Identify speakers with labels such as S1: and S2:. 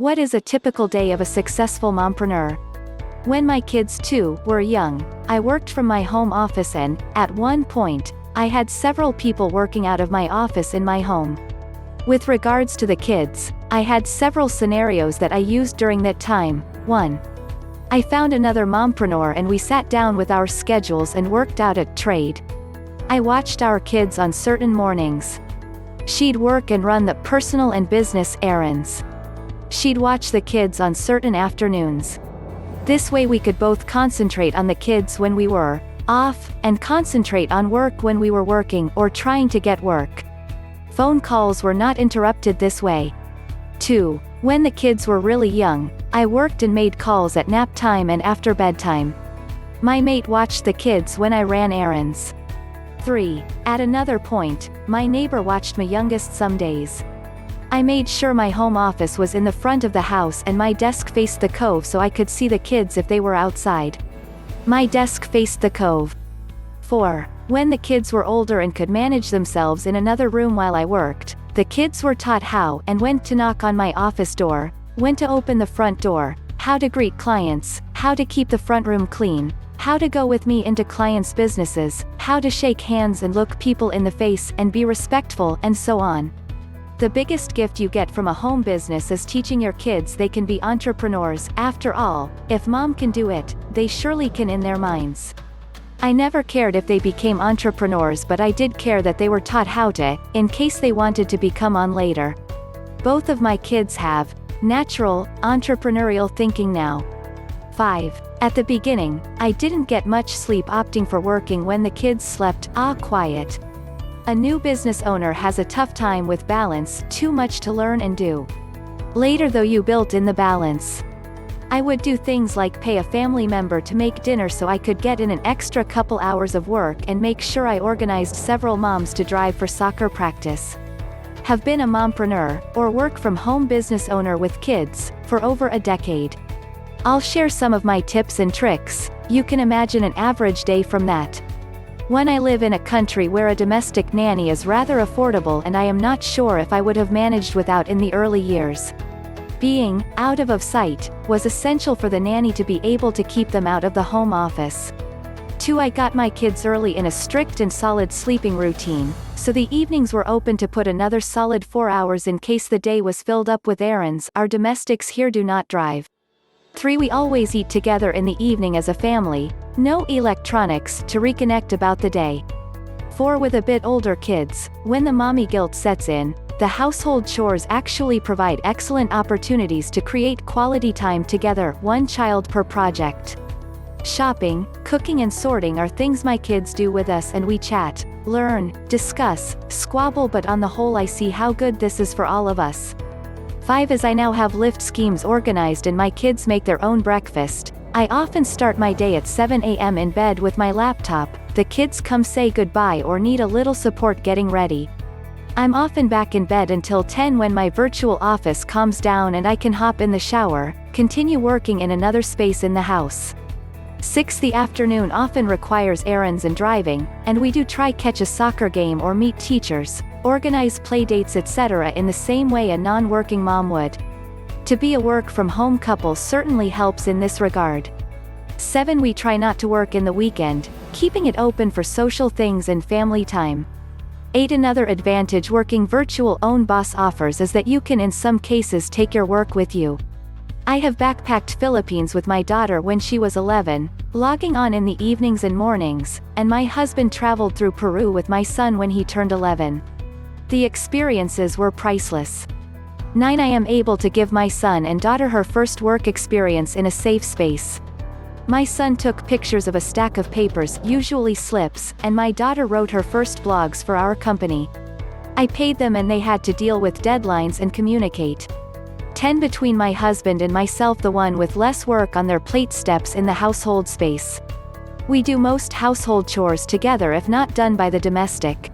S1: What is a typical day of a successful mompreneur? When my kids too were young, I worked from my home office and, at one point, I had several people working out of my office in my home. With regards to the kids, I had several scenarios that I used during that time. 1. I found another mompreneur and we sat down with our schedules and worked out a trade. I watched our kids on certain mornings. She'd work and run the personal and business errands. She'd watch the kids on certain afternoons. This way we could both concentrate on the kids when we were off, and concentrate on work when we were working or trying to get work. Phone calls were not interrupted this way. 2. When the kids were really young, I worked and made calls at nap time and after bedtime. My mate watched the kids when I ran errands. 3. At another point, my neighbor watched my youngest some days. I made sure my home office was in the front of the house and my desk faced the cove so I could see the kids if they were outside. My desk faced the cove. 4. When the kids were older and could manage themselves in another room while I worked, the kids were taught how and when to knock on my office door, when to open the front door, how to greet clients, how to keep the front room clean, how to go with me into clients' businesses, how to shake hands and look people in the face and be respectful, and so on. The biggest gift you get from a home business is teaching your kids they can be entrepreneurs. After all, if mom can do it, they surely can in their minds. I never cared if they became entrepreneurs, but I did care that they were taught how to, in case they wanted to become on later. Both of my kids have natural, entrepreneurial thinking now. 5. At the beginning, I didn't get much sleep opting for working when the kids slept quiet. A new business owner has a tough time with balance, too much to learn and do. Later though you built in the balance. I would do things like pay a family member to make dinner so I could get in an extra couple hours of work and make sure I organized several moms to drive for soccer practice. Have been a mompreneur, or work from home business owner with kids, for over a decade. I'll share some of my tips and tricks. You can imagine an average day from that. 1. I live in a country where a domestic nanny is rather affordable and I am not sure if I would have managed without in the early years. Being out of sight was essential for the nanny to be able to keep them out of the home office. 2. I got my kids early in a strict and solid sleeping routine, so the evenings were open to put another solid 4 hours in case the day was filled up with errands. Our domestics here do not drive. 3. We always eat together in the evening as a family, no electronics, to reconnect about the day. 4. With a bit older kids, when the mommy guilt sets in, the household chores actually provide excellent opportunities to create quality time together, 1 child per project. Shopping, cooking and sorting are things my kids do with us and we chat, learn, discuss, squabble, but on the whole I see how good this is for all of us. 5. As I now have lift schemes organized and my kids make their own breakfast, I often start my day at 7 a.m. in bed with my laptop. The kids come say goodbye or need a little support getting ready. I'm often back in bed until 10 when my virtual office calms down and I can hop in the shower, continue working in another space in the house. 6. The afternoon often requires errands and driving, and we do try catch a soccer game or meet teachers, organize play dates, etc. in the same way a non-working mom would. To be a work-from-home couple certainly helps in this regard. 7. We try not to work in the weekend, keeping it open for social things and family time. 8. Another advantage working virtual own boss offers is that you can in some cases take your work with you. I have backpacked Philippines with my daughter when she was 11, logging on in the evenings and mornings, and my husband traveled through Peru with my son when he turned 11. The experiences were priceless. 9. I am able to give my son and daughter her first work experience in a safe space. My son took pictures of a stack of papers, usually slips, and my daughter wrote her first blogs for our company. I paid them and they had to deal with deadlines and communicate. 10. Between my husband and myself, the one with less work on their plate steps in the household space. We do most household chores together if not done by the domestic.